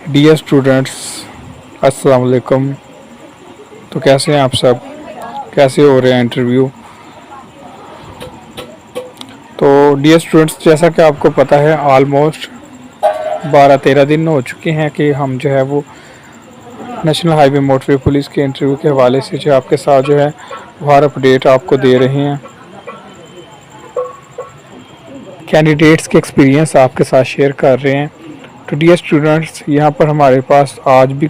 Dear students, अस्सलाम वालेकुम। तो कैसे हैं आप सब? कैसे हो रहे हैं इंटरव्यू? तो डियर स्टूडेंट्स, जैसा कि आपको पता है ऑलमोस्ट 12-13 दिन हो चुके हैं कि हम जो है वो नेशनल हाईवे मोटरवे पुलिस के इंटरव्यू के हवाले से जो आपके साथ जो है वो हर अपडेट आपको दे रहे हैं। कैंडिडेट्स के एक्सपीरियंस आपके साथ शेयर कर रहे हैं। तो डियर स्टूडेंट्स, यहाँ पर हमारे पास आज भी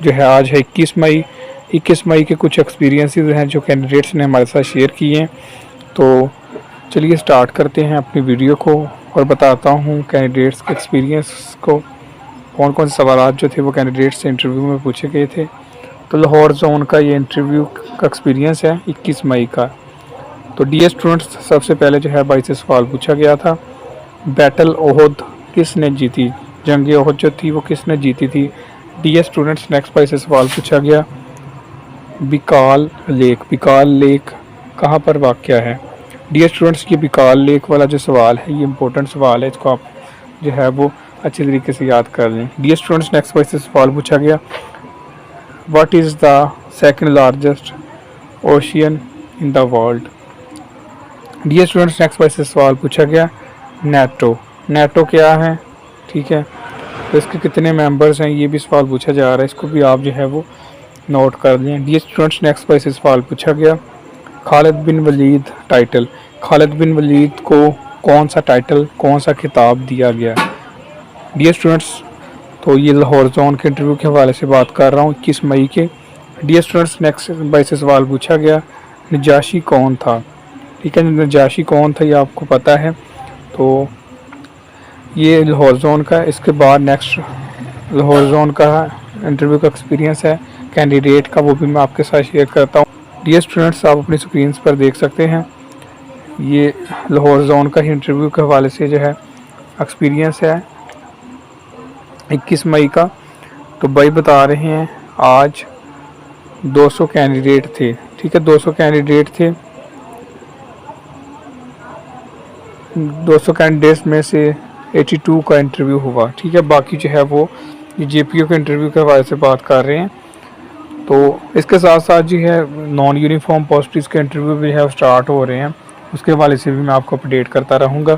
जो है आज है 21 मई के कुछ एक्सपीरियंसेस हैं जो कैंडिडेट्स ने हमारे साथ शेयर किए हैं। तो चलिए स्टार्ट करते हैं अपनी वीडियो को और बताता हूँ कैंडिडेट्स के एक्सपीरियंस को, कौन कौन से सवाल जो थे वो कैंडिडेट्स से इंटरव्यू में पूछे गए थे। तो लाहौर जोन का ये इंटरव्यू का एक्सपीरियंस है 21 मई का। तो डियर स्टूडेंट्स, सबसे पहले जो है 22 से सवाल पूछा गया था। बैटल ओहद किसने जीती? जंग ओहद जो थी वो किसने जीती थी? डियर स्टूडेंट्स, नेक्स्ट 22 से सवाल पूछा गया। बिकाल लेक कहाँ पर वाक़या है? डियर स्टूडेंट्स, ये बिकाल लेक वाला जो सवाल है ये इंपॉर्टेंट सवाल है, इसको आप जो है वो अच्छे तरीके से याद कर लें। डियर स्टूडेंट्स, नेक्स्ट 22 से सवाल पूछा गया। What is the second largest ocean in the world? Dear students, next 22 से सवाल पूछा गया। नेटो क्या है? ठीक है, तो इसके कितने मेंबर्स हैं ये भी सवाल पूछा जा रहा है, इसको भी आप जो है वो नोट कर लें। डियर स्टूडेंट्स, नेक्स्ट 22 से सवाल पूछा गया। खालिद बिन वलीद टाइटल, खालिद बिन वलीद को कौन सा टाइटल, कौन सा खिताब दिया गया? डियर स्टूडेंट्स, तो ये लाहौर जोन के इंटरव्यू के हवाले से बात कर रहा हूँ 21 मई के। डियर स्टूडेंट्स, नेक्स्ट 22 से सवाल पूछा गया। नजाशी कौन था? ठीक है, नजाशी कौन था ये आपको पता है। तो ये लाहौर जोन का। इसके बाद नेक्स्ट लाहौर जोन का इंटरव्यू का एक्सपीरियंस है कैंडिडेट का, वो भी मैं आपके साथ शेयर करता हूँ। डियर स्टूडेंट्स, आप अपनी स्क्रीन पर देख सकते हैं ये लाहौर जोन का ही इंटरव्यू के हवाले से जो है एक्सपीरियंस है 21 मई का। तो भाई बता रहे हैं आज 200 कैंडिडेट थे। ठीक है, 200 कैंडिडेट थे। 200 कैंडिडेट्स में से 82 का इंटरव्यू हुआ। ठीक है, बाकी जो है वो जेपीओ के इंटरव्यू के हवाले से बात कर रहे हैं। तो इसके साथ साथ जो है नॉन यूनिफॉर्म पोस्ट्स के इंटरव्यू भी है स्टार्ट हो रहे हैं, उसके हवाले से भी मैं आपको अपडेट करता रहूँगा।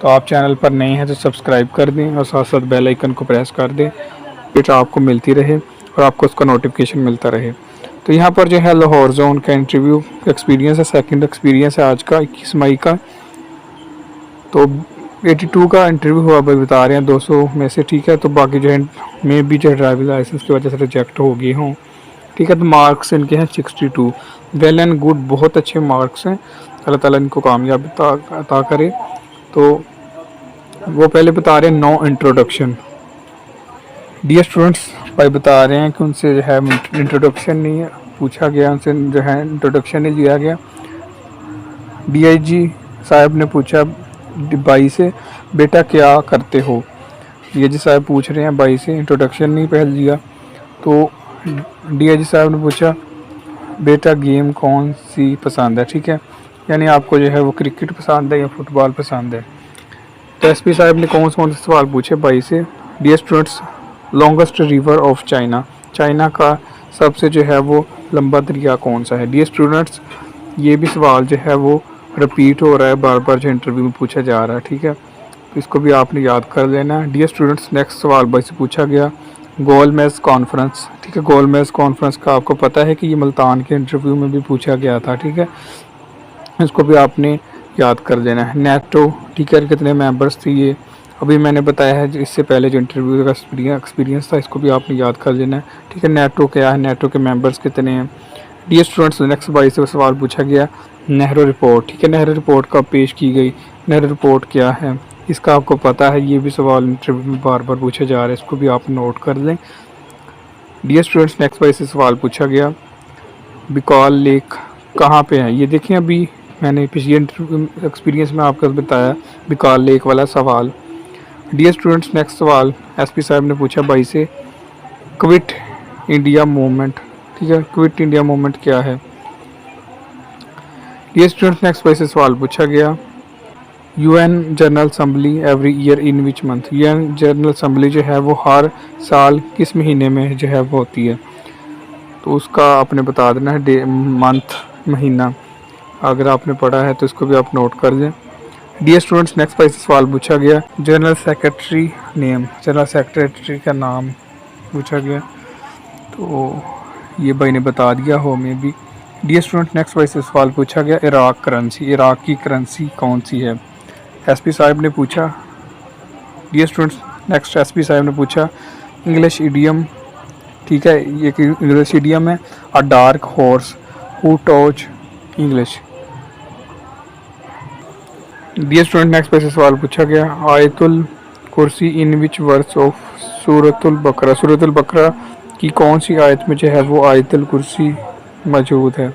तो आप चैनल पर नए हैं तो सब्सक्राइब कर दें और साथ साथ बेल आइकन को प्रेस कर दें, अपडेट आपको मिलती रहे और आपको उसका नोटिफिकेशन मिलता रहे। तो यहाँ पर जो है लाहौर जोन का इंटरव्यू एक्सपीरियंस है, सेकंड एक्सपीरियंस है आज का 21 मई का। तो 82 का इंटरव्यू हुआ भाई बता रहे हैं 200 में से। ठीक है, तो बाकी जो है में भी जो है ड्राइविंग लाइसेंस की वजह से रिजेक्ट हो गए हों। ठीक है, तो मार्क्स इनके हैं 62। वेल एंड गुड, बहुत अच्छे मार्क्स हैं, अल्लाह ताला इनको कामयाबी अता करे। तो वो पहले बता रहे हैं नो इंट्रोडक्शन। डियर स्टूडेंट्स, भाई बता रहे हैं कि उनसे जो है इंट्रोडक्शन नहीं है पूछा गया, उनसे जो है इंट्रोडक्शन नहीं लिया गया। डीआईजी साहब ने पूछा भाई से, बेटा क्या करते हो? डीआईजी साहब पूछ रहे हैं भाई से, इंट्रोडक्शन नहीं पहल दिया। तो डीआईजी साहब ने पूछा बेटा गेम कौन सी पसंद है? ठीक है, यानी आपको जो है वो क्रिकेट पसंद है या फुटबॉल पसंद है। तो एसपी साहब ने कौन से सवाल पूछे भाई से। Dear students, longest river of China, China का सबसे जो है वो लंबा दरिया कौन सा है? डियर स्टूडेंट्स, ये भी सवाल जो है वो रिपीट हो रहा है, बार बार जो इंटरव्यू में पूछा जा रहा है। ठीक है, तो इसको भी आपने याद कर लेना है। डियर स्टूडेंट्स, नेक्स्ट सवाल भाई से पूछा गया गोलमेज कॉन्फ्रेंस। ठीक है, गोलमेज कॉन्फ्रेंस का आपको पता है कि ये मुल्तान के इंटरव्यू में भी पूछा गया था। ठीक है, इसको भी आपने याद कर लेना है। नेटो, ठीक है, कितने मेंबर्स थे ये अभी मैंने बताया है, इससे पहले जो इंटरव्यू का एक्सपीरियंस था इसको भी आपने याद कर लेना है। ठीक है, नेटो क्या है, नेटो के मेंबर्स कितने हैं? डियर स्टूडेंट्स, नेक्स्ट 22 से सवाल पूछा गया नेहरू रिपोर्ट। ठीक है, नेहरू रिपोर्ट कब पेश की गई? नेहरू रिपोर्ट क्या है, इसका आपको पता है, ये भी सवाल इंटरव्यू में बार बार पूछा जा रहा है, इसको भी आप नोट कर लें। डियर स्टूडेंट्स, नेक्स्ट 22 से सवाल पूछा गया बिकॉल लेक कहाँ पे है? ये देखें, अभी मैंने पिछले इंटरव्यू एक्सपीरियंस में आपको बताया बिकॉल लेक वाला सवाल। डियर स्टूडेंट्स, नेक्स्ट सवाल एसपी साहब ने पूछा भाई से क्विट इंडिया मूवमेंट। ठीक है, क्विट इंडिया मूवमेंट क्या है? डियर स्टूडेंट्स, नेक्स्ट भाई से सवाल पूछा गया UN general assembly every year in which month. UN general assembly जो है वो हर साल किस महीने में जो है वो होती है, तो उसका आपने बता देना है डे, मंथ, महीना। अगर आपने पढ़ा है तो इसको भी आप नोट कर दें। डियर स्टूडेंट्स, नेक्स्ट पर सवाल पूछा गया general secretary name, general secretary का नाम पूछा गया, तो ये भाई ने बता दिया हो में भी। डियर स्टूडेंट, नेक्स्ट पर सवाल पूछा गया इराक करेंसी, इराक की करेंसी कौन सी है। एसपी साहब ने पूछा। डियर स्टूडेंट्स, नेक्स्ट एसपी साहब ने पूछा इंग्लिश इडियम, ठीक है, ये इंग्लिश इडियम है। A dark horse who taught English. Dear student, next पे से सवाल पूछा गया आयतुल कुर्सी इन विच वर्स ऑफ सूरतुल बकरा, सूरतुल बकरा की कौन सी आयत में जो है वो आयतुल कुर्सी मौजूद है,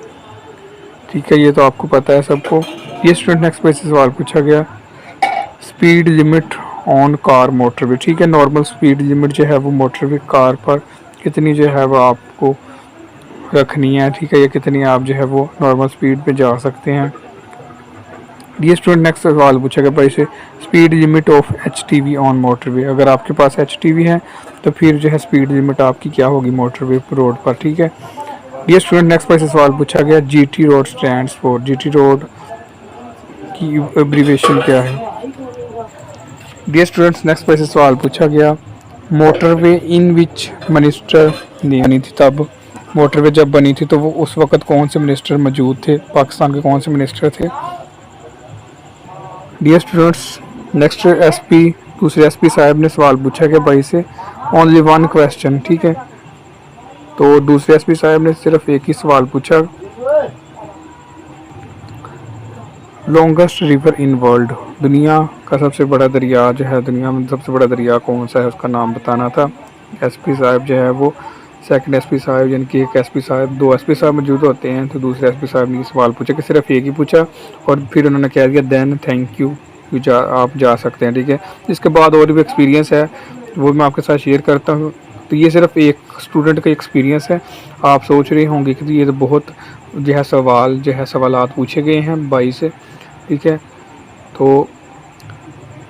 ठीक है, ये तो आपको पता है सबको। ये स्टूडेंट, नेक्स्ट पे से सवाल पूछा गया speed limit on car motorway, ठीक है, नॉर्मल स्पीड लिमिट जो है वो मोटरवे कार पर कितनी जो है वो आपको रखनी है, ठीक है, ये कितनी आप जो है वो नॉर्मल स्पीड पे जा सकते हैं। ये स्टूडेंट, नेक्स्ट सवाल पूछा गया भाई से speed limit of HTV on motorway, अगर आपके पास HTV है तो फिर जो है स्पीड लिमिट आपकी क्या होगी मोटरवे रोड पर, ठीक है। ये स्टूडेंट, नेक्स्ट पर से सवाल पूछा गया GT road stands for, GT road की एब्रीविएशन क्या है। डियर स्टूडेंट्स, नेक्स्ट पर से सवाल पूछा गया मोटरवे इन विच मिनिस्टर ने बनी थी, तब मोटरवे जब बनी थी तो वो उस वक्त कौन से मिनिस्टर मौजूद थे, पाकिस्तान के कौन से मिनिस्टर थे। डियर स्टूडेंट्स, नेक्स्ट दूसरे एसपी साहब ने सवाल पूछा कि भाई से ओनली वन क्वेश्चन, ठीक है, तो दूसरे एसपी साहब ने सिर्फ एक ही सवाल पूछा लॉन्गेस्ट रिवर इन वर्ल्ड, दुनिया का सबसे बड़ा दरिया जो है, दुनिया में सबसे बड़ा दरिया कौन सा है उसका नाम बताना था। एसपी साहब जो है वो सेकंड एसपी साहब, यानी कि एक एसपी साहब, दो एसपी साहब मौजूद होते हैं, तो दूसरे एसपी साहब ने सवाल पूछा कि सिर्फ एक ही पूछा और फिर उन्होंने कह दिया देन थैंक यू, आप जा सकते हैं, ठीक है। इसके बाद और भी एक्सपीरियंस है वो मैं आपके साथ शेयर करता हूँ। तो ये सिर्फ एक स्टूडेंट का एक्सपीरियंस है। आप सोच रहे होंगे कि ये तो बहुत जो है सवालात पूछे गए हैं भाई से, ठीक है, तो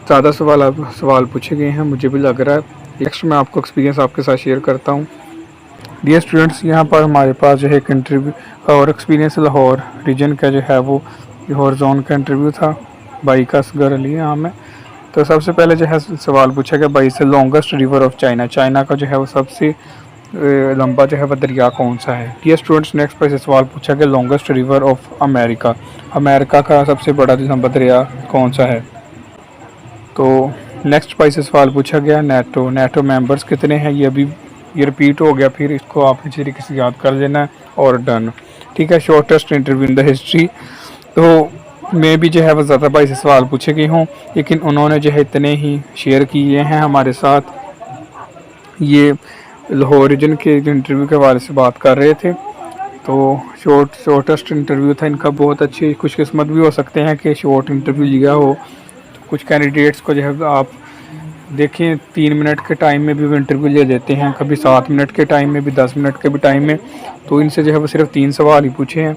ज़्यादा सवाल पूछे गए हैं मुझे भी लग रहा है। नेक्स्ट मैं आपको एक्सपीरियंस आपके साथ शेयर करता हूँ। डियर स्टूडेंट्स, यहाँ पर हमारे पास जो है एक इंटरव्यू और एक्सपीरियंस लाहौर रीजन का जो है वो लाहौर जोन का इंटरव्यू था, बाई का असगर अली नाम है। तो सबसे पहले जो है सवाल पूछा गया बाई से longest river of China, China का जो है वो सबसे लंबा जो है वह दरिया कौन सा है। डियर स्टूडेंट्स, नेक्स्ट पर से सवाल पूछा गया longest river of America, America का सबसे बड़ा लंबा दरिया कौन सा है। तो नेक्स्ट पर से सवाल पूछा गया नेटो मेंबर्स कितने हैं, ये रिपीट हो गया, फिर इसको आप किसी तरीके से याद कर लेना और डन, ठीक है। Shortest interview in the history, तो मैं भी जो है वो ज़्यादा भाई से सवाल पूछे गए हूँ, लेकिन उन्होंने जो है इतने ही शेयर किए हैं हमारे साथ। ये लाहौर रीजन के इंटरव्यू के हवाले से बात कर रहे थे, तो शॉर्टेस्ट इंटरव्यू था इनका। बहुत अच्छी खुशकिस्मत भी हो सकते हैं कि शॉर्ट इंटरव्यू लिया हो। तो कुछ कैंडिडेट्स को जो है आप देखें 3 मिनट के टाइम में भी वो इंटरव्यू ले देते हैं, कभी 7 मिनट के टाइम में भी, 10 मिनट के भी टाइम में। तो इनसे जो है वो सिर्फ 3 सवाल ही पूछे हैं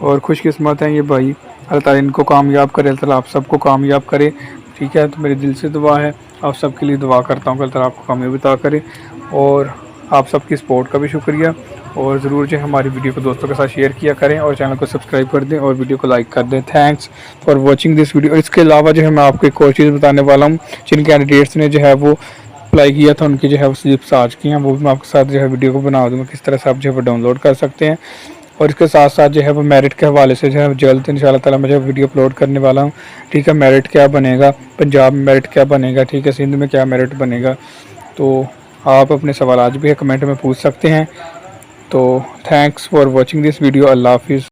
और खुशकिस्मत हैं ये भाई। अल्लाह ताला इनको कामयाब करे, अल्लाह ताला आप सबको कामयाब करे, ठीक है। तो मेरे दिल से दुआ है, आप सबके लिए दुआ करता हूँ कि अल्लाह ताला आपको कामयाबी अता करे। और आप सबकी सपोर्ट का भी शुक्रिया, और ज़रूर जो हमारी वीडियो को दोस्तों के साथ शेयर किया करें और चैनल को सब्सक्राइब कर दें और वीडियो को लाइक कर दें। Thanks for watching this video. इसके अलावा जो है मैं आपको एक और चीज़ बताने वाला हूँ, जिन कैंडिडेट्स ने जो है वो अप्लाई किया था उनकी जो है वो स्लिप्स आ चुकी हैं, वो भी मैं आपके साथ जो है वीडियो को बना दूँगा किस तरह से आप जो है वो डाउनलोड कर सकते हैं। और इसके साथ साथ जो है वो मेरिट के हवाले से जो है जल्द इंशाल्लाह ताला मैं जो वीडियो अपलोड करने वाला हूँ, ठीक है। मेरिट क्या बनेगा, पंजाब में मेरिट क्या बनेगा, ठीक है, सिंध में क्या मेरिट बनेगा, तो आप अपने सवाल आज भी कमेंट में पूछ सकते हैं। तो thanks for watching this video. अल्लाह हाफिज़।